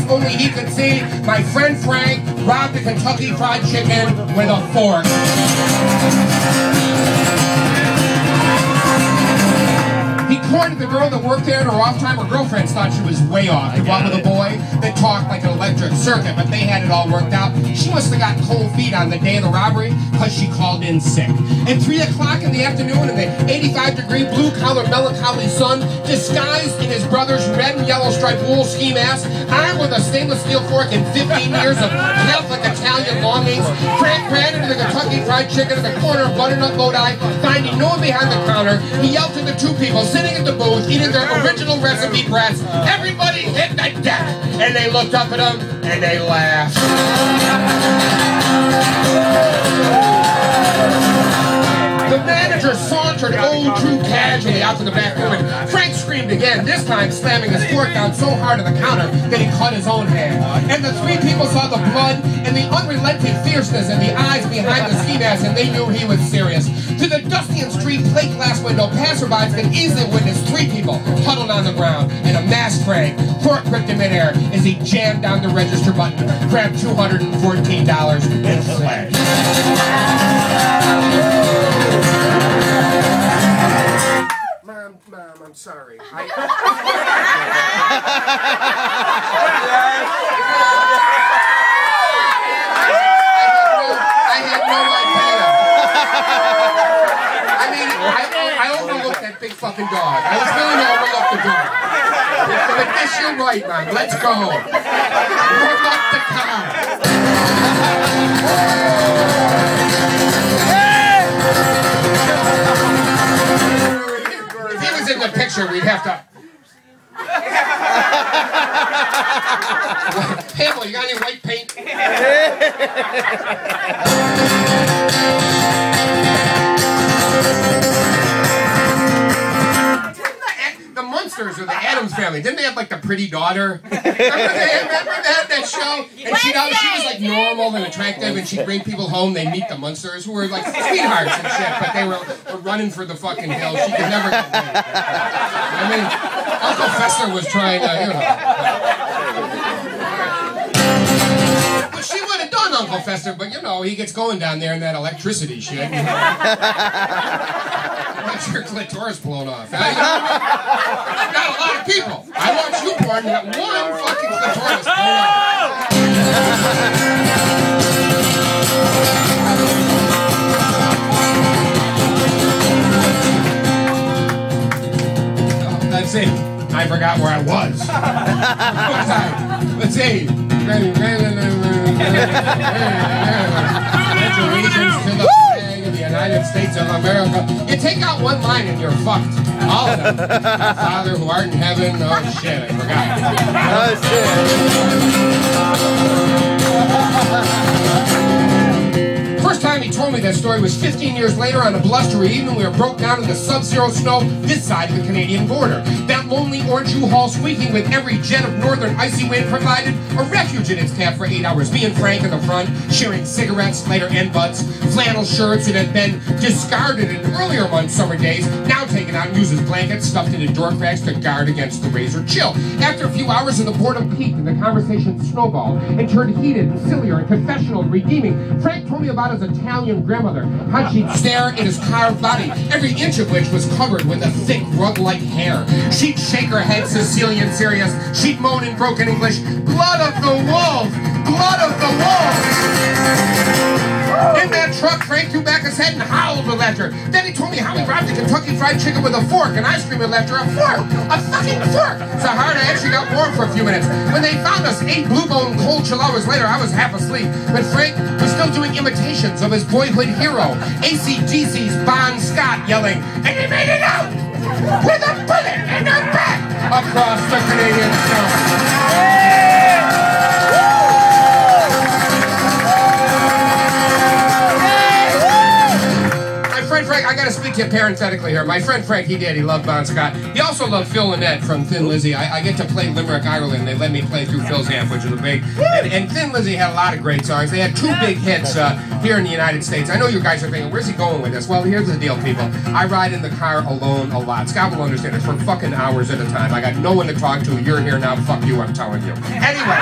only he could see, my friend Frank robbed a Kentucky Fried Chicken with a fork. He courted the girl that worked there, and her off-time, her girlfriends thought she was way off. He walked with a boy that talked like an electric circuit, but they had it all worked out. She must have got cold feet on the day of the robbery because she called in sick. At 3 o'clock in the afternoon, in the 85-degree blue-collar melancholy sun, disguised in his brother's red and yellow striped wool ski mask, armed with a stainless steel fork and 15 years of Catholic Italian longings, Frank ran into the Kentucky Fried Chicken at the corner of Butternut Lodi. Finding no one behind the counter, he yelled to the two people sitting at the booth eating their original recipe breads, "Everybody hit the deck!" And they looked up at him and they laughed. The manager sauntered old true casually out to the back room, and Frank screamed again, this time slamming his fork down so hard on the counter that he cut his own hand. And the three people saw the blood and the unrelenting fierceness in the eyes behind the ski mask, and they knew he was serious. Through the dusty and street plate glass window, passerbys could easily witness three people huddled on the ground, and a masked Frank, fork gripped in midair as he jammed down the register button, grabbed $214, and fled. Mom, I'm sorry. I had no idea. I mean, I overlooked that big fucking dog. I was willing to overlook the dog. But I guess you're right, Mom. Let's go. Look up the car. In the picture, we'd have to. Hamill, you got any white paint? The Munsters or the Addams Family, didn't they have like the pretty daughter? Remember that show? And she was like normal and attractive, and she'd bring people home. They'd meet the Munsters, who were like sweethearts and shit, but they were running for the fucking hills. She could never get laid. I mean, Uncle Fester was trying to, you know. But she would have done Uncle Fester, but you know, he gets going down there in that electricity shit. Watch your clitoris blown off. Not a lot of people. I watched you porn, not one fucking clitoris blown off. Let's see. I forgot where I was. Let's see. United States of America. You take out one line and you're fucked. All of them. Father who art in heaven. Oh shit, I forgot. Oh shit. First time he told me that story was 15 years later on a blustery evening. We were broke down in the sub-zero snow this side of the Canadian border. That lonely orange U-Haul squeaking with every jet of northern icy wind provided a refuge in its cab for 8 hours. Me and Frank in the front, sharing cigarettes, later end butts, flannel shirts that had been discarded in earlier months' summer days, now taken out and used as blankets stuffed into door cracks to guard against the razor chill. After a few hours, the boredom peaked and the conversation snowballed and turned heated and sillier and confessional and redeeming. Frank told me about his Italian grandmother, how she'd stare at his carved body, every inch of which was covered with a thick rug-like hair. She'd shake her head Sicilian serious. She'd moan in broken English, "Blood of the wolf! Blood of the wolf!" In that truck, Frank threw back his head and howled with laughter. Then he told me how he robbed a Kentucky Fried Chicken with a fork, and I screamed with laughter, "A fork! A fucking fork!" So hard I actually got warm for a few minutes. When they found us 8 blue-bone cold chill hours later, I was half asleep. But Frank was still doing imitations of his boyhood hero, AC/DC's Bon Scott, yelling, "And he made it out! With a bullet in the back!" across the Canadian snow. Frank, I gotta speak parenthetically here. My friend Frank, he loved Bon Scott. He also loved Phil Lynott from Thin Lizzy. I get to play Limerick, Ireland. They let me play through Phil's amp, which is a big... And Thin Lizzy had a lot of great songs. They had 2 big hits here in the United States. I know you guys are thinking, where's he going with this? Well, here's the deal, people. I ride in the car alone a lot. Scott will understand this, for fucking hours at a time. I got no one to talk to. You're here now. Fuck you, I'm telling you. Anyway,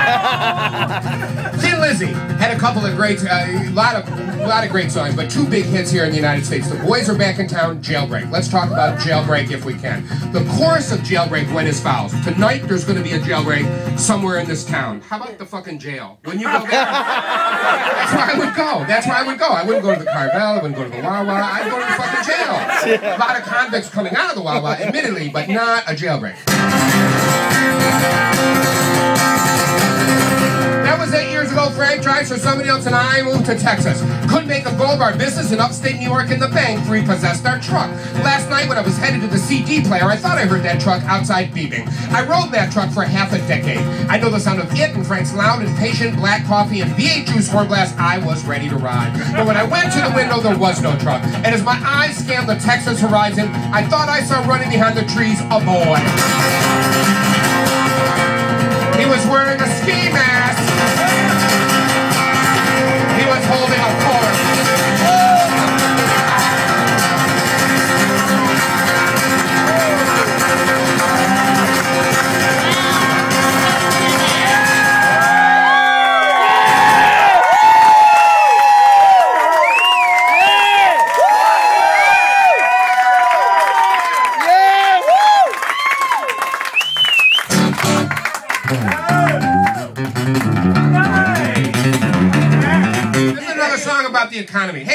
Thin Lizzy had a couple of great, a lot of great songs, but 2 big hits here in the United States. The Boys Are Back in Town, Jailbreak. Let's talk about Jailbreak if we can. The chorus of Jailbreak went as follows. Tonight there's going to be a jailbreak somewhere in this town. How about the fucking jail? Wouldn't you go there? That's where I would go. That's where I would go. I wouldn't go to the Carvel. I wouldn't go to the Wawa. I'd go to the fucking jail. A lot of convicts coming out of the Wawa, admittedly, but not a jailbreak. That was 8 years ago. Frank drives for somebody else and I moved to Texas. Couldn't make a go of our business in upstate New York and the bank repossessed our truck. Last night when I was headed to the CD player, I thought I heard that truck outside beeping. I rode that truck for half a decade. I know the sound of it and Frank's loud and patient black coffee and V8 juice horn blast. I was ready to ride. But when I went to the window, there was no truck. And as my eyes scanned the Texas horizon, I thought I saw running behind the trees a boy. He was wearing a ski mask. He was holding a fork. This is another song about the economy. Hey.